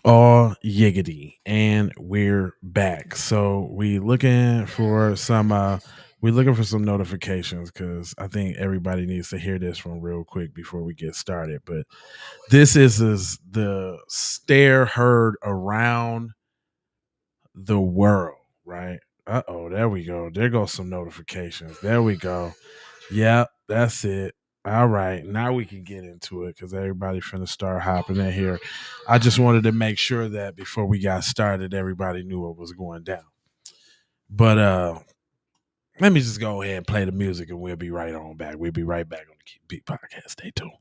All yiggity, and we're back. So we're looking for some notifications because I think everybody needs to hear this one real quick before we get started. But this is the stare heard around the world, right? There we go. There goes some notifications. There we go. Yep, that's it. All right, now we can get into it because everybody finna start hopping in here. I just wanted to make sure that before we got started, everybody knew what was going down. But let me just go ahead and play the music, and we'll be right on back. We'll be right back on the Keep Beat podcast. Stay tuned.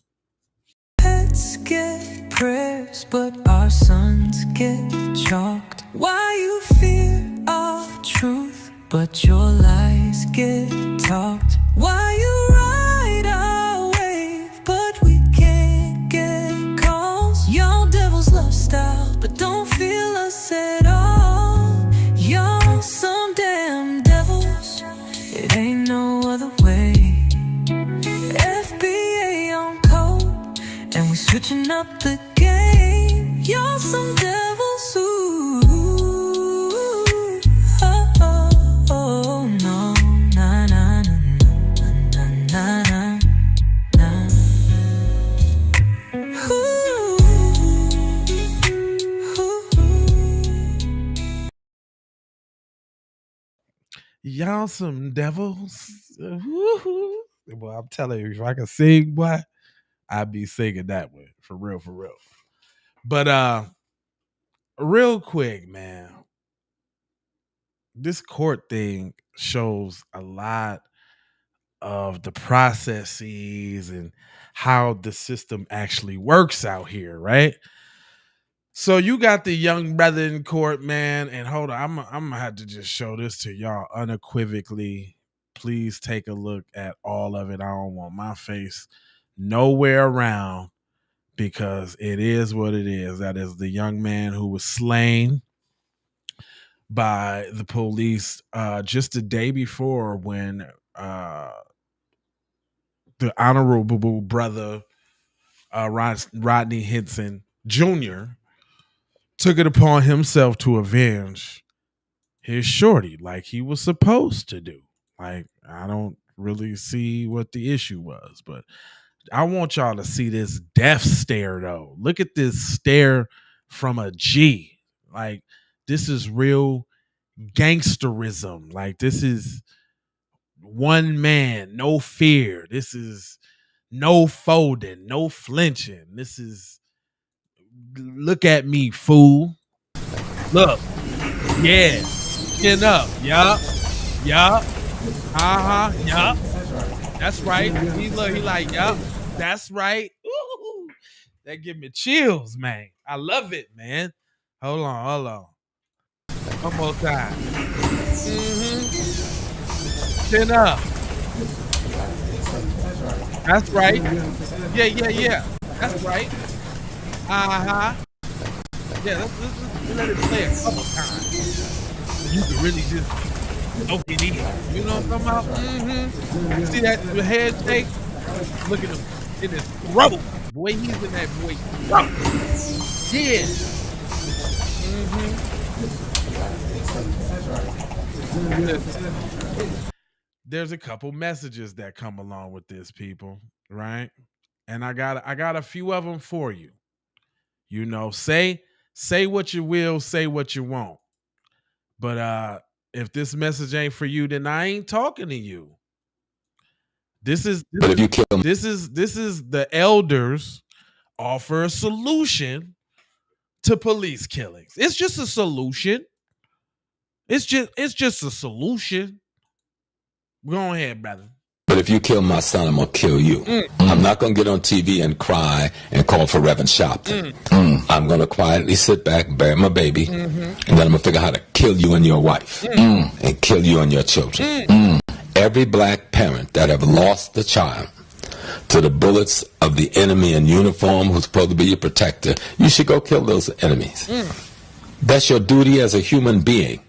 Let's get prayers, but our sons get chalked. Why you fear our truth, but your lies get talked? Why you ride our wave, but we can't get calls? Y'all devils love style, but don't feel us at all. Y'all some damn devils, it ain't no other way. FBA on code, and we switching up the game. Y'all some devils, ooh, oh, oh, oh, no, na, na, na, na, na, na, na. Ooh, ooh. Y'all some devils. Woo-hoo. Well, I'm telling you, if I can sing, boy, I'd be singing that one for real, for real. But real quick, man, this court thing shows a lot of the processes and how the system actually works out here, right? So you got the young brother in court, man, and hold on, I'm gonna have to just show this to y'all unequivocally. Please take a look at all of it. I don't want my face nowhere around because it is what it is. That is the young man who was slain by the police just the day before when the honorable brother Rodney Hinton Jr. took it upon himself to avenge his shorty like he was supposed to do. Like, I don't really see what the issue was, but I want y'all to see this death stare though. Look at this stare from a G. Like, this is real gangsterism. Like, this is one man, no fear. This is no folding, no flinching. This is look at me, fool. Look. Yeah. Chin up. Yup. Yup. Uh-huh. Yup. That's right. He like, yup. That's right. Ooh, that give me chills, man. I love it, man. Hold on. One more time. Chin up. That's right. Yeah. That's right. Uh-huh. Yeah, let's let it play a couple times. You can really just soak it in. You know what I'm talking about? See that head shake? Look at him in his throat. The way he's in that boy. Yeah. There's a couple messages that come along with this, people, right? And I got a few of them for you. You know, say what you will, say what you won't. But if this message ain't for you, then I ain't talking to you. This is the elders offer a solution to police killings. It's just a solution. It's just a solution. Go ahead, brother. But if you kill my son, I'm going to kill you. I'm not going to get on TV and cry and call for Reverend Sharpton. I'm going to quietly sit back, bury my baby, and then I'm going to figure out how to kill you and your wife and kill you and your children. Every black parent that ever lost a child to the bullets of the enemy in uniform who's supposed to be your protector, you should go kill those enemies. That's your duty as a human being.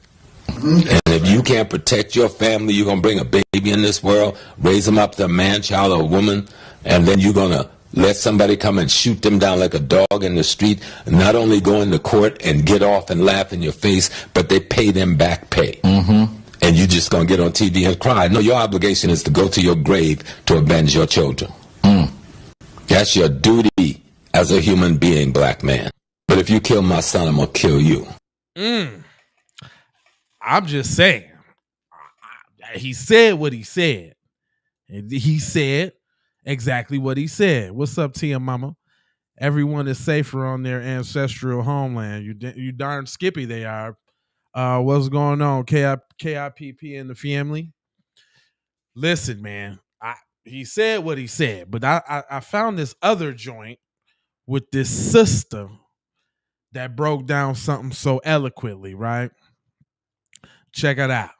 And if you can't protect your family, you're going to bring a baby in this world, raise them up to a man, child, or a woman, and then you're going to let somebody come and shoot them down like a dog in the street, not only go into court and get off and laugh in your face, but they pay them back pay. And you just gonna get on TV and cry. No, your obligation is to go to your grave to avenge your children. That's your duty as a human being, black man. But if you kill my son, I'm gonna kill you. I'm just saying. He said what he said. He said exactly what he said. What's up, Tia Mama? Everyone is safer on their ancestral homeland. You darn skippy they are. What's going on? KIPP and the family. Listen, man. He said what he said, but I found this other joint with this sister that broke down something so eloquently, right? Check it out.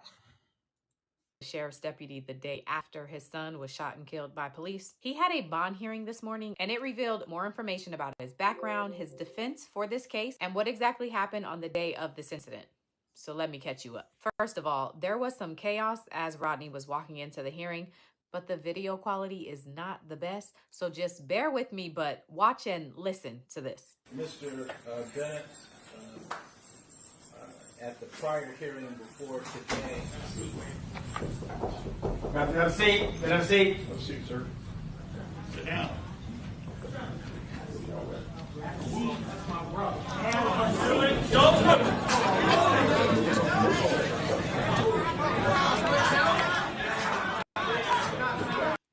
Sheriff's deputy the day after his son was shot and killed by police. He had a bond hearing this morning, and it revealed more information about his background, his defense for this case, and what exactly happened on the day of this incident. So let me catch you up. First of all, there was some chaos as Rodney was walking into the hearing, but the video quality is not the best, so just bear with me, but watch and listen to this. Mr. Bennett, at the prior hearing before today. Have a seat. Have a seat. Have a seat, sir. Sit down.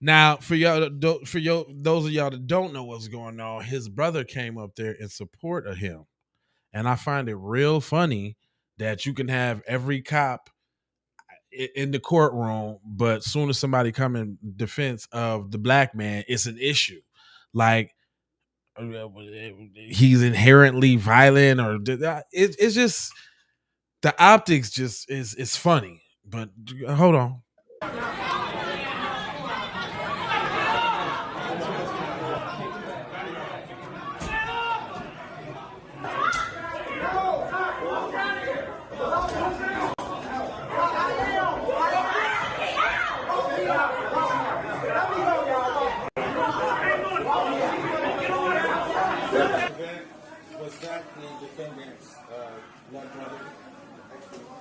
Now, those of y'all that don't know what's going on, his brother came up there in support of him, and I find it real funny that you can have every cop in the courtroom, but soon as somebody come in defense of the black man, it's an issue. Like he's inherently violent, or it's just the optics just is funny. But hold on.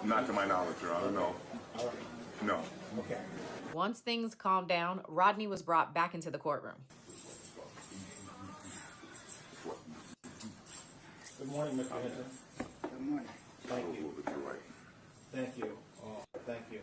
Not to my knowledge, Your Honor, no. No. Okay. Once things calmed down, Rodney was brought back into the courtroom. Good morning, Mr. Hinton. Good morning. Thank you. Thank you. Thank you.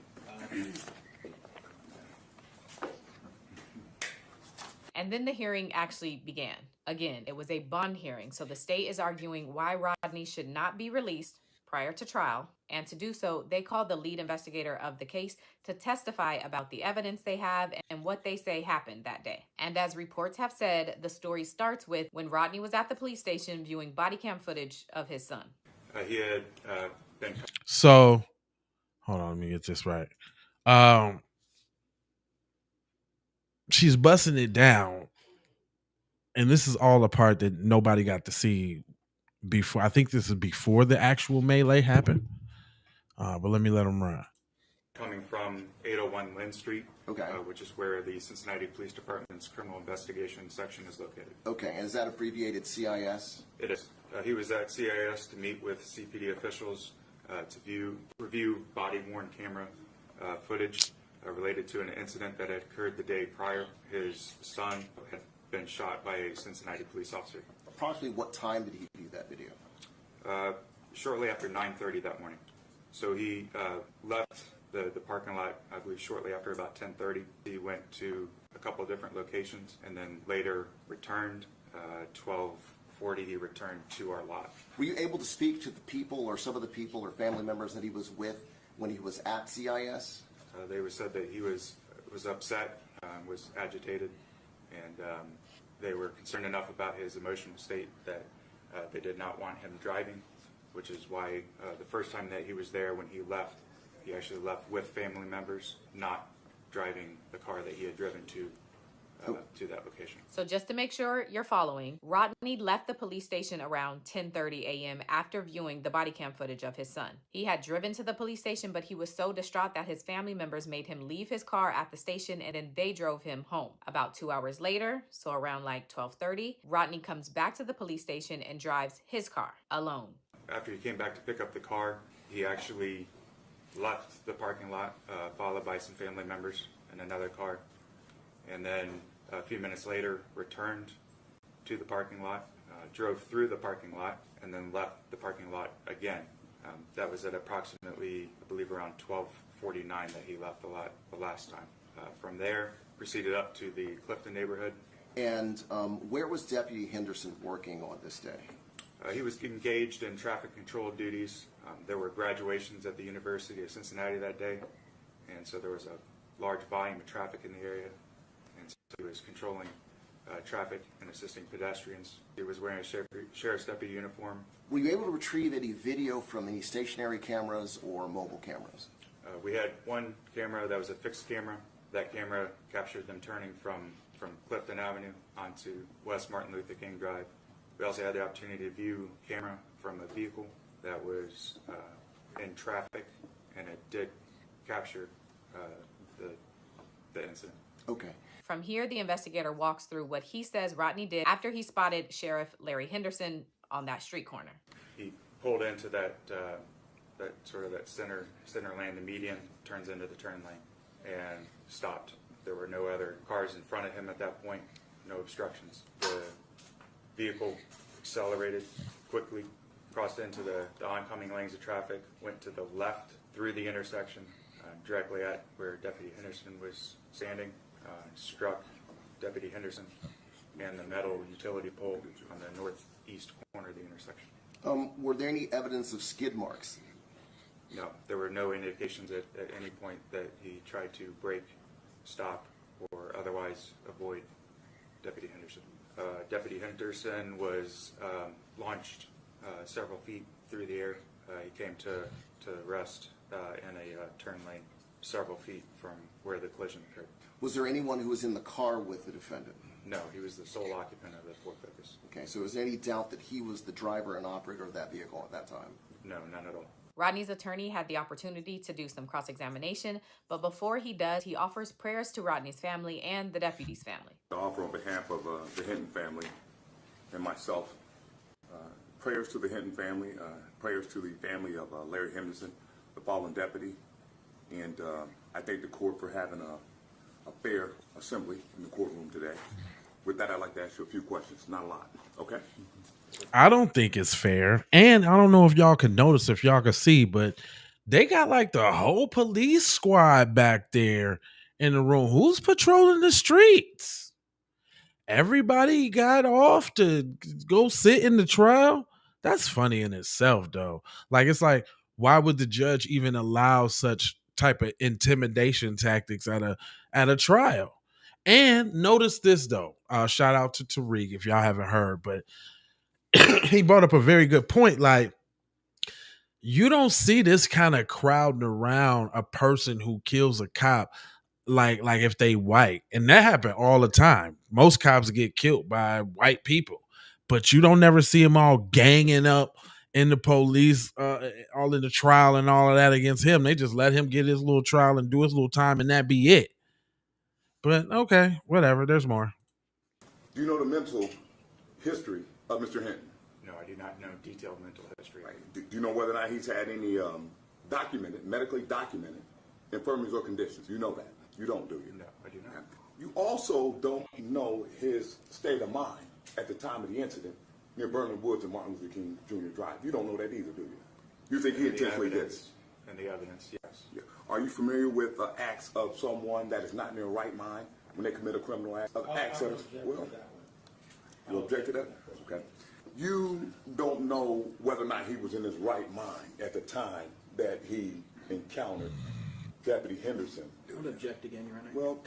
And then the hearing actually began. Again, it was a bond hearing, so the state is arguing why Rodney should not be released prior to trial, and to do so, they called the lead investigator of the case to testify about the evidence they have and what they say happened that day. And as reports have said, the story starts with when Rodney was at the police station viewing body cam footage of his son. He had been... So, hold on, let me get this right. She's busting it down, and this is all a part that nobody got to see before. I think this is before the actual melee happened. But let me let them run. Coming from 801 Lynn Street, okay, which is where the Cincinnati Police Department's criminal investigation section is located. Okay, and is that abbreviated CIS? It is. He was at CIS to meet with CPD officials to review body-worn camera footage related to an incident that had occurred the day prior. His son had been shot by a Cincinnati police officer. Approximately what time did he view that video? Shortly after 9:30 that morning. So he left the parking lot, I believe, shortly after about 10:30. He went to a couple of different locations and then later returned. 12:40, he returned to our lot. Were you able to speak to the people or some of the people or family members that he was with when he was at CIS? They said that he was upset, was agitated, and they were concerned enough about his emotional state that they did not want him driving, which is why the first time that he was there, when he left, he actually left with family members, not driving the car that he had driven to to that location. So just to make sure you're following, Rodney left the police station around 10:30 a.m. after viewing the body cam footage of his son. He had driven to the police station, but he was so distraught that his family members made him leave his car at the station, and then they drove him home. About 2 hours later, so around like 12:30, Rodney comes back to the police station and drives his car alone. After he came back to pick up the car, he actually left the parking lot, followed by some family members in another car, and then a few minutes later returned to the parking lot, drove through the parking lot, and then left the parking lot again. That was at approximately, I believe, around 12:49 that he left the lot the last time. From there, proceeded up to the Clifton neighborhood. And where was Deputy Henderson working on this day? He was engaged in traffic control duties. There were graduations at the University of Cincinnati that day, and so there was a large volume of traffic in the area, and so he was controlling traffic and assisting pedestrians. He was wearing a sheriff's deputy uniform. Were you able to retrieve any video from any stationary cameras or mobile cameras? We had one camera that was a fixed camera. That camera captured them turning from Clifton Avenue onto West Martin Luther King Drive. We also had the opportunity to view camera from a vehicle that was in traffic, and it did capture the incident. Okay. From here, the investigator walks through what he says Rodney did after he spotted Sheriff Larry Henderson on that street corner. He pulled into that center lane, the median, turns into the turn lane, and stopped. There were no other cars in front of him at that point, no obstructions. The vehicle accelerated quickly, crossed into the oncoming lanes of traffic, went to the left through the intersection, directly at where Deputy Henderson was standing, struck Deputy Henderson and the metal utility pole on the northeast corner of the intersection. Were there any evidence of skid marks? No, there were no indications at any point that he tried to brake, stop, or otherwise avoid Deputy Henderson. Deputy Henderson was launched several feet through the air. He came to rest in a turn lane several feet from where the collision occurred. Was there anyone who was in the car with the defendant? No, he was the sole occupant of the Ford Focus. Okay, so is there any doubt that he was the driver and operator of that vehicle at that time? No, none at all. Rodney's attorney had the opportunity to do some cross-examination, but before he does, he offers prayers to Rodney's family and the deputy's family. I offer on behalf of the Hinton family and myself, prayers to the Hinton family, prayers to the family of Larry Henderson, the fallen deputy, and I thank the court for having a fair assembly in the courtroom today. With that, I'd like to ask you a few questions, not a lot, okay? I don't think it's fair. And I don't know if y'all can notice, if y'all can see, but they got like the whole police squad back there in the room. Who's patrolling the streets? Everybody got off to go sit in the trial. That's funny in itself, though. Like, it's like, why would the judge even allow such type of intimidation tactics at a trial? And notice this, though. Shout out to Tariq if y'all haven't heard, but he brought up a very good point. Like, you don't see this kind of crowding around a person who kills a cop like if they white. And that happen all the time. Most cops get killed by white people, but you don't never see them all ganging up in the police, all in the trial and all of that against him. They just let him get his little trial and do his little time, and that be it. But okay, whatever. There's more. Do you know the mental history of Mr. Hinton? No, I do not know detailed mental history. Right. Do you know whether or not he's had any medically documented infirmities or conditions? You know that. You don't, do you? No, I do not. You also don't know his state of mind at the time of the incident near Burnham Woods and Martin Luther King Jr. Drive. You don't know that either, do you? You think he intentionally did it? And the evidence, yes. Yeah. Are you familiar with acts of someone that is not in their right mind when they commit a criminal act? You object to that? Okay. You don't know whether or not he was in his right mind at the time that he encountered Deputy Henderson. I would object again, Your Honor. Well,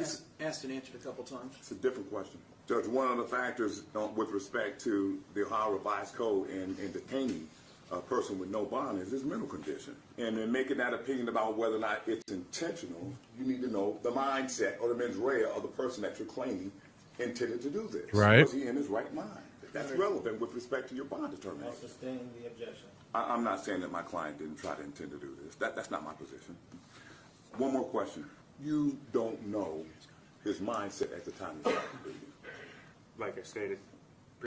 asked and answered a couple times. It's a different question. Judge, one of the factors with respect to the Ohio Revised Code and detaining a person with no bond is his mental condition. And in making that opinion about whether or not it's intentional, you need to know the mindset or the mens rea of the person that you're claiming intended to do this? Right. Was he in his right mind? That's relevant with respect to your bond I'll determination. sustain the objection. I'm not saying that my client didn't try to intend to do this. That's not my position. One more question. You don't know his mindset at the time he shot him, do you? Like I stated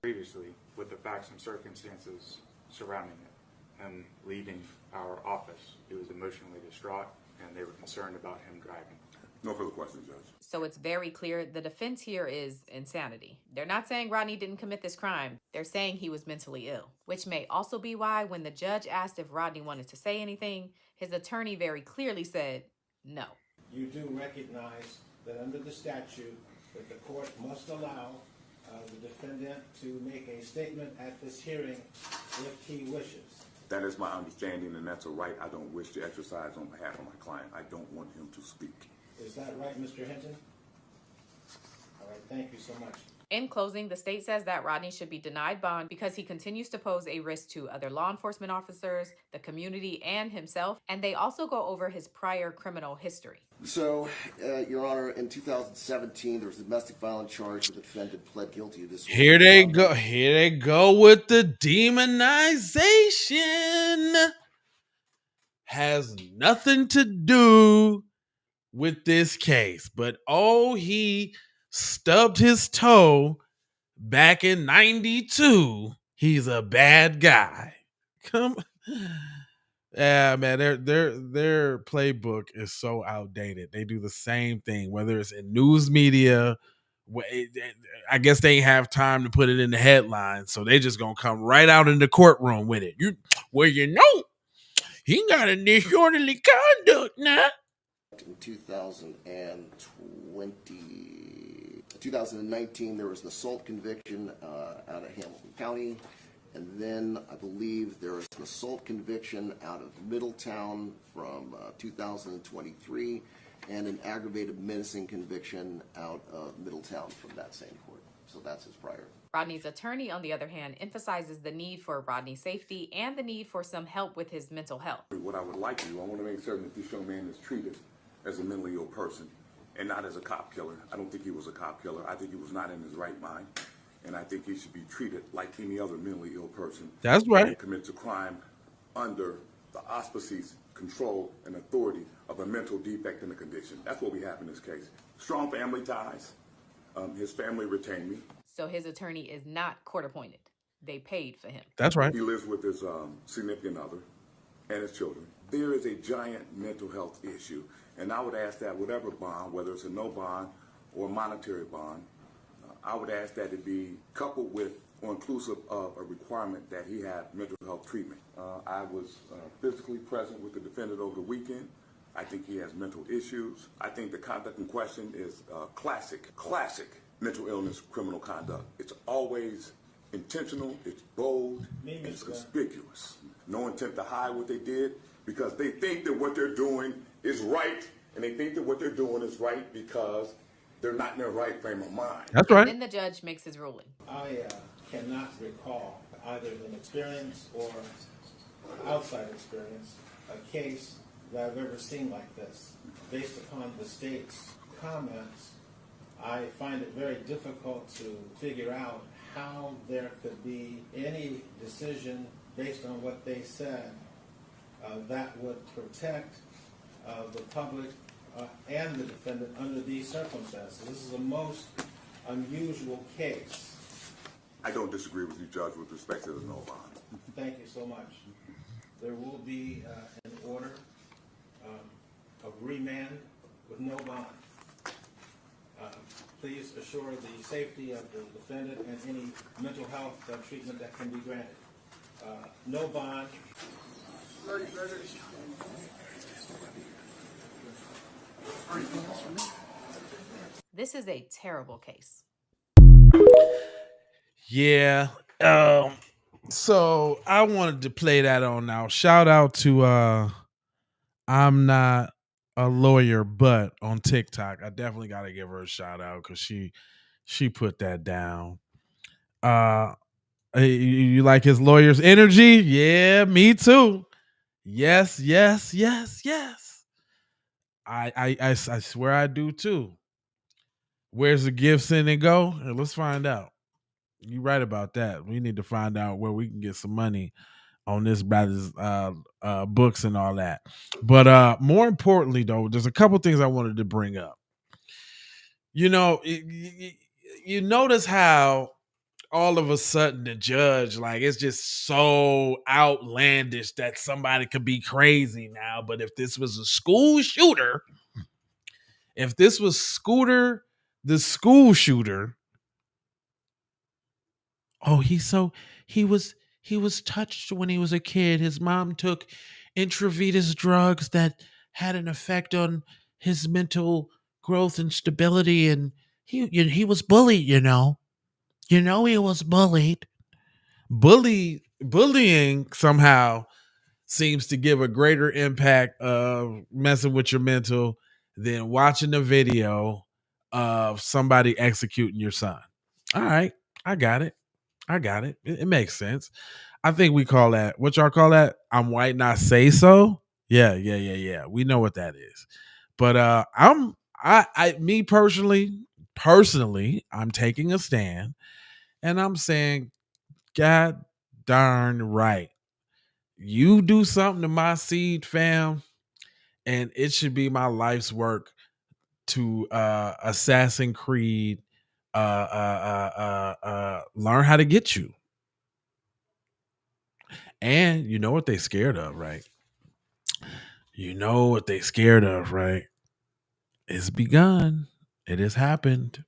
previously, with the facts and circumstances surrounding it, him leaving our office, he was emotionally distraught, and they were concerned about him driving. No further questions, Judge. So it's very clear the defense here is insanity. They're not saying Rodney didn't commit this crime. They're saying he was mentally ill, which may also be why when the judge asked if Rodney wanted to say anything, his attorney very clearly said no. You do recognize that under the statute that the court must allow the defendant to make a statement at this hearing if he wishes. That is my understanding, and that's a right I don't wish to exercise on behalf of my client. I don't want him to speak. Is that right, Mr. Hinton? All right, thank you so much. In closing, the state says that Rodney should be denied bond because he continues to pose a risk to other law enforcement officers, the community, and himself. And they also go over his prior criminal history. So, Your Honor, in 2017, there was a domestic violence charge. The defendant pled guilty to this. Here they go. Here they go with the demonization. Has nothing to do with this case, but he stubbed his toe back in 92. He's a bad guy. Come, yeah, man, their playbook is so outdated. They do the same thing, whether it's in news media. I guess they have time to put it in the headlines, so they just gonna come right out in the courtroom with it. He got a disorderly conduct now. In 2019, there was an assault conviction out of Hamilton County. And then I believe there was an assault conviction out of Middletown from 2023 and an aggravated menacing conviction out of Middletown from that same court. So that's his prior. Rodney's attorney, on the other hand, emphasizes the need for Rodney's safety and the need for some help with his mental health. What I would like to do, I want to make certain that this young man is treated as a mentally ill person and not as a cop killer. I don't think he was a cop killer. I think he was not in his right mind. And I think he should be treated like any other mentally ill person. That's right. That commits a crime under the auspices, control, and authority of a mental defect in a condition. That's what we have in this case. Strong family ties. His family retained me. So his attorney is not court appointed. They paid for him. That's right. He lives with his significant other and his children. There is a giant mental health issue. And I would ask that whatever bond, whether it's a no bond or a monetary bond, I would ask that it be coupled with or inclusive of a requirement that he have mental health treatment. I was physically present with the defendant over the weekend. I think he has mental issues. I think the conduct in question is classic mental illness criminal conduct. It's always intentional, it's bold, and it's conspicuous. No intent to hide what they did because they think that what they're doing is right, and they think that what they're doing is right because they're not in their right frame of mind. That's right. Then the judge makes his ruling. I cannot recall, either in experience or outside experience, a case that I've ever seen like this. Based upon the state's comments, I find it very difficult to figure out how there could be any decision based on what they said that would protect the public and the defendant under these circumstances. This is a most unusual case. I don't disagree with you, Judge, with respect to the no bond. Thank you so much. There will be an order of remand with no bond. Please assure the safety of the defendant and any mental health treatment that can be granted. No bond. This is a terrible case. Yeah. So I wanted to play that on now. Shout out to I'm not a lawyer, but on TikTok. I definitely gotta give her a shout out because she put that down. You like his lawyer's energy? Yeah, me too. Yes. I swear I do too. Where's the gifts in and go? Let's find out. You're right about that. We need to find out where we can get some money on this brother's books and all that. But more importantly, though, there's a couple things I wanted to bring up. You know, you notice how all of a sudden the judge, like, it's just so outlandish that somebody could be crazy now. But if this was a school shooter, if this was Scooter, the school shooter, oh, he was touched when he was a kid. His mom took intravenous drugs that had an effect on his mental growth and stability, and he was bullied. He was bullied. Bullying somehow seems to give a greater impact of messing with your mental than watching a video of somebody executing your son. All right, I got it. It makes sense. I think we call that, what y'all call that? I'm white, not say so. Yeah. We know what that is. But me personally, I'm taking a stand and I'm saying, God darn right. You do something to my seed, fam, and it should be my life's work to Assassin Creed learn how to get you. And you know what they scared of, right? It's begun. It has happened.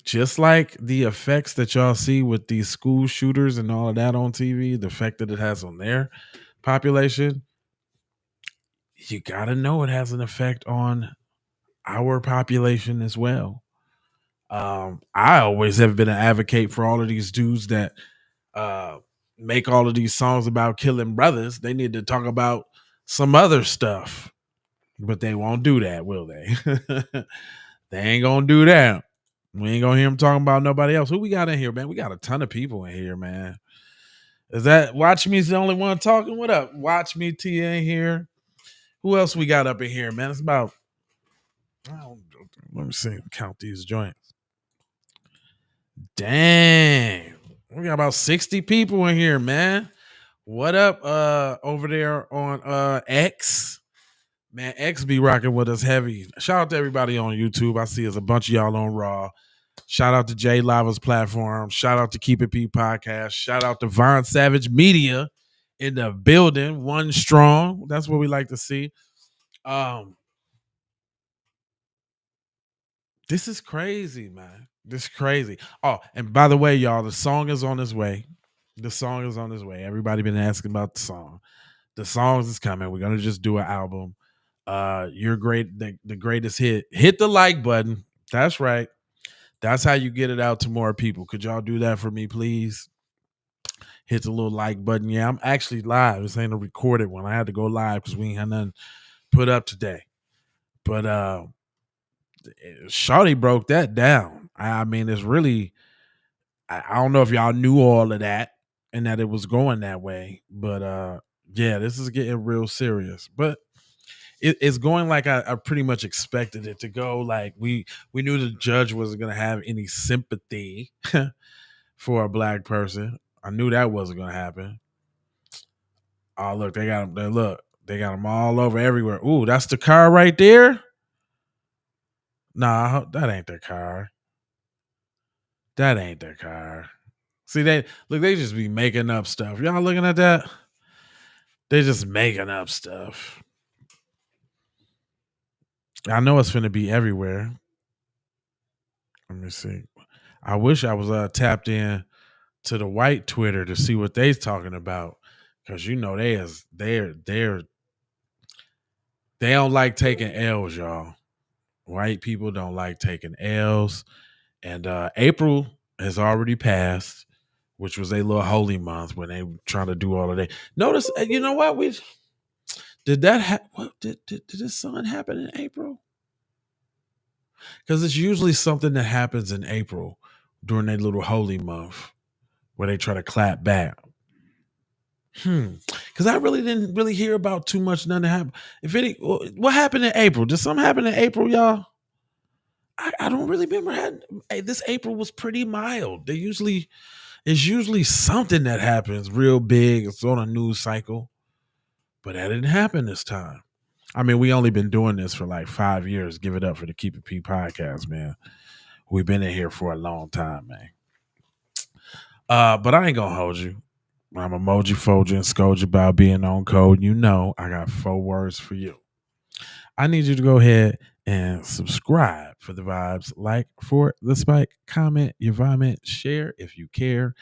Just like the effects that y'all see with these school shooters and all of that on TV, the effect that it has on their population, you got to know it has an effect on our population as well. I always have been an advocate for all of these dudes that uh, make all of these songs about killing brothers. They need to talk about some other stuff, but they won't do that, will they? They ain't gonna do that. We ain't gonna hear them talking about nobody else. Who we got in here, man? We got a ton of people in here, man. Is that Watch Me's the only one talking? What up? Watch Me T in here. Who else we got up in here, man? It's about, let me see, count these joints. Dang. We got about 60 people in here, man. What up over there on X? Man, X be rocking with us heavy. Shout out to everybody on YouTube. I see there's a bunch of y'all on Raw. Shout out to Jay Lava's platform. Shout out to Keep It P podcast. Shout out to Von Savage Media in the building. One strong. That's what we like to see. This is crazy, man. This is crazy. Oh, and by the way, y'all, the song is on its way. Everybody been asking about the song. The songs is coming. We're gonna just do an album. You're great. The greatest hit. Hit the like button. That's right. That's how you get it out to more people. Could y'all do that for me, please? Hit the little like button. Yeah, I'm actually live. This ain't a recorded one. I had to go live because we ain't had nothing put up today. But Shawty broke that down. I mean, it's really, I don't know if y'all knew all of that and that it was going that way. But yeah, this is getting real serious. But it's going like I pretty much expected it to go. Like we knew the judge wasn't going to have any sympathy for a black person. I knew that wasn't going to happen. Oh, look, they got them. Look, they got them all over everywhere. Ooh, that's the car right there. Nah, that ain't the car. That ain't the car. See, they just be making up stuff. Y'all looking at that? They just making up stuff. I know it's finna be everywhere. Let me see. I wish I was tapped in to the white Twitter to see what they's talking about, because you know they don't like taking L's, y'all. White people don't like taking L's, and April has already passed, which was a little holy month when they were trying to do all of that. Notice, you know what? Did this sun happen in April? Because it's usually something that happens in April during a little holy month where they try to clap back. Because I really didn't really hear about too much. Nothing happened. If any, what happened in April? Did something happen in April, y'all? I don't really remember. This April was pretty mild. It's usually something that happens real big. It's on a news cycle, but that didn't happen this time. I mean, we only been doing this for like 5 years. Give it up for the Keep It P podcast, man. We've been in here for a long time, man. But I ain't gonna hold you. I'm emoji fold you and scold you about being on code. You know, I got 4 words for you. I need you to go ahead and subscribe for the vibes, like for the spike, comment your vomit, share if you care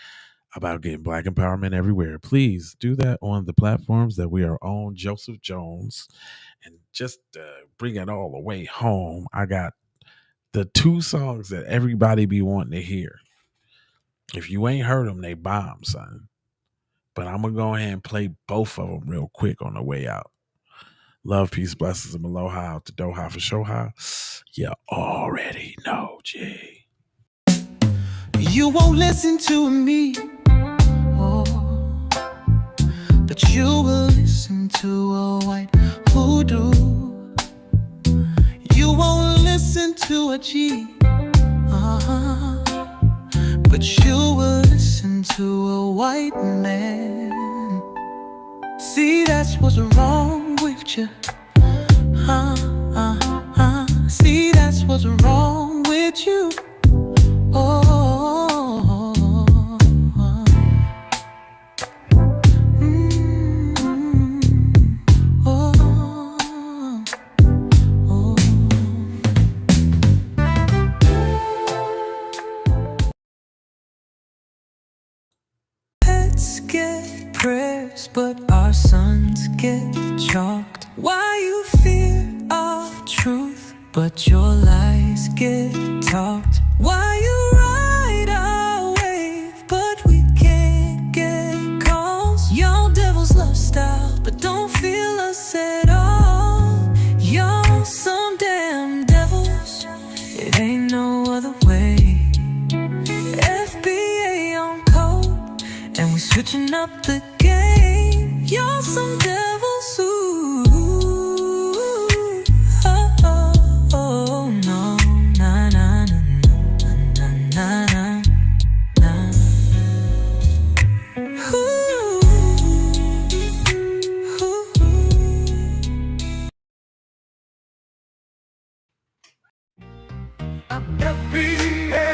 about getting Black empowerment everywhere. Please do that on the platforms that we are on. Joseph Jones. And just bring it all the way home, I got the 2 songs that everybody be wanting to hear. If you ain't heard them, they bomb, son. But I'm going to go ahead and play both of them real quick on the way out. Love, peace, blessings, and aloha out to Doha for Shoha. You already know, G. You won't listen to me, oh, but you will listen to a white hoodoo. You won't listen to a G, but you will listen to a white man. See, that's what's wrong with you. See, that's what's wrong with you. Pets get prayers, but our sons get chalked. Why you fear our truth, but your lies get talked? Why you ride our wave, but we can't get calls? Y'all devils love style, but don't feel us at all. Y'all some damn devils, it ain't no other way. FBA on code, and we switching up the game. Y'all some devils, ooh, oh, oh, oh, no, na, na, na, na, na, na, na. Ooh, FBA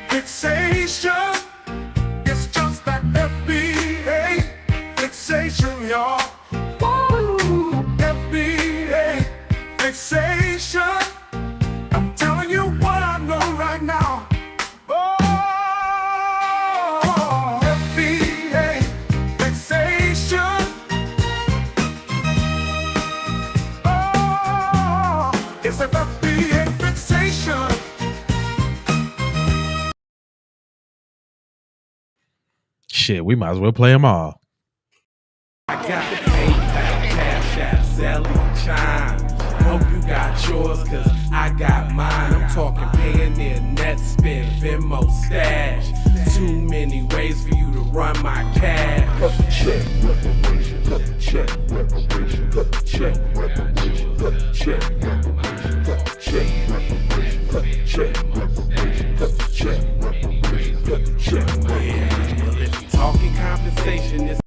fixation. It's just that FBA fixation, y'all. Woo! FBA fixation. I'm telling you what I know right now. Oh, FBA fixation. Oh, it's an FBA fixation. Shit, we might as well play them all. I got the PayPal, Cash App, Zelle, Chime. Hope you got yours, cause I got mine. I'm talking Payoneer, Netspend, Venmo, Stash. Too many ways for you to run my cash. Cut the check, reparation, cut the check, reparation, cut the check, reparation, cut the check, reparation, cut the check, reparation, cut the check, reparation, cut the check, reparation, cut the check. Yeah, well, if you talking compensation, it's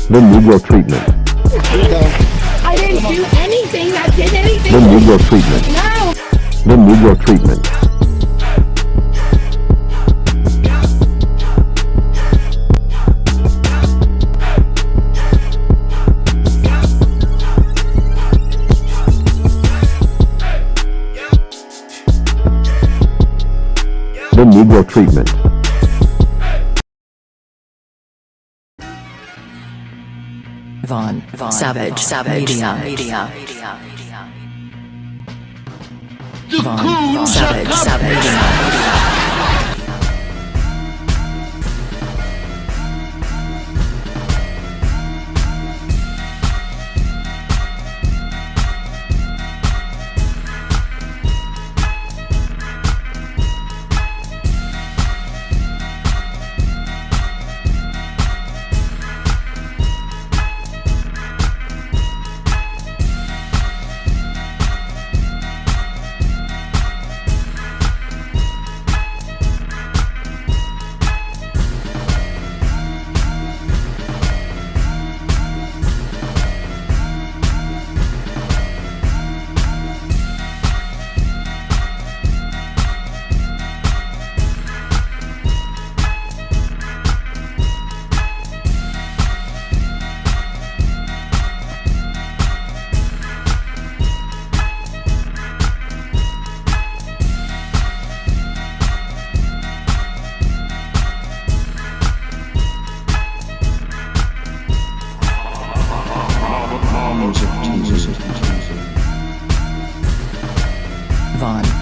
The Negro treatment. I didn't do anything. I did anything. The Negro treatment. No. The Negro treatment. The Negro treatment. Von Savage Media. Von Savage Media.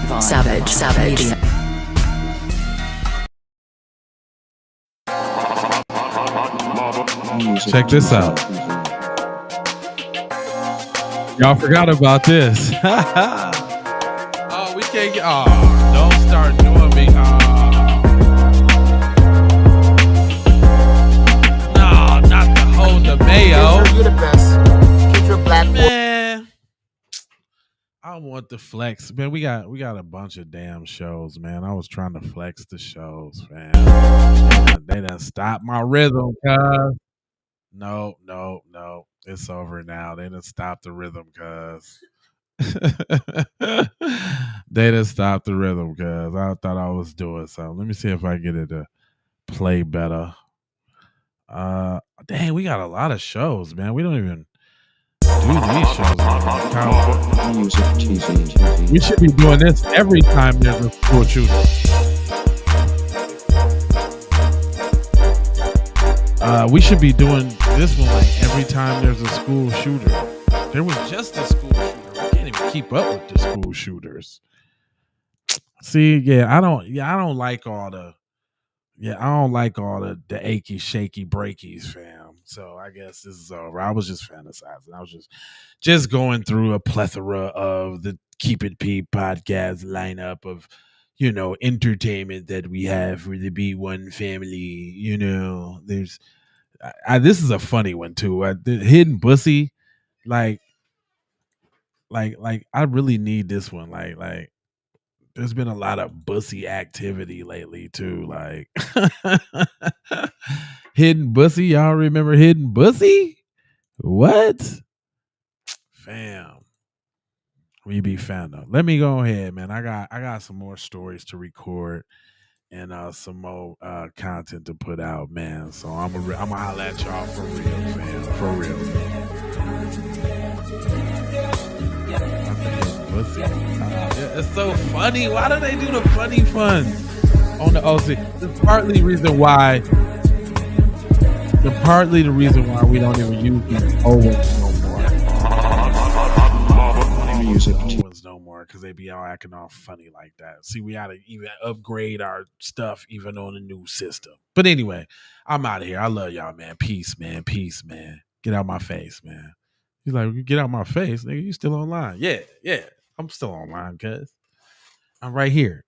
Von Savage Media. Check this out. Y'all forgot about this. Oh, we can't get. Oh, don't start doing me. No, not the whole the mayo. You're the best. Keep your black Man, I want the flex. Man, we got a bunch of damn shows, man. I was trying to flex the shows, man. They done stopped my rhythm, cuz. No. It's over now. They done stopped the rhythm, cuz. They done stopped the rhythm, cuz. I thought I was doing something. Let me see if I get it to play better. Dang, we got a lot of shows, man. We don't even do these shows. We should be doing this every time there's a school shooting. We should be doing this one like every time there's a school shooter. There was just a school shooter. We can't even keep up with the school shooters. See, I don't like all the achy shaky breakies, fam. So I guess this is over. I was just fantasizing. I was just going through a plethora of the Keep It P podcast lineup of entertainment that we have for the B1 family. There's this is a funny one too. The Hidden Bussy, like I really need this one. Like there's been a lot of bussy activity lately too. Like Hidden Bussy, y'all remember Hidden Bussy? What? Fam. We be fan though. Let me go ahead, man. I got some more stories to record and some more content to put out, man. So I'm gonna holler at y'all for real, fam. For real. It's so funny. Why do they do the funny fun on the OC? It's partly the reason why we don't even use these old ones no more. No more because they be all acting all funny like that. See, we gotta even upgrade our stuff even on the new system. But anyway, I'm out of here. I love y'all, man. Peace, man. Peace, man. Get out my face, man. He's like, get out my face, nigga. You still online? Yeah. I'm still online, cuz I'm right here.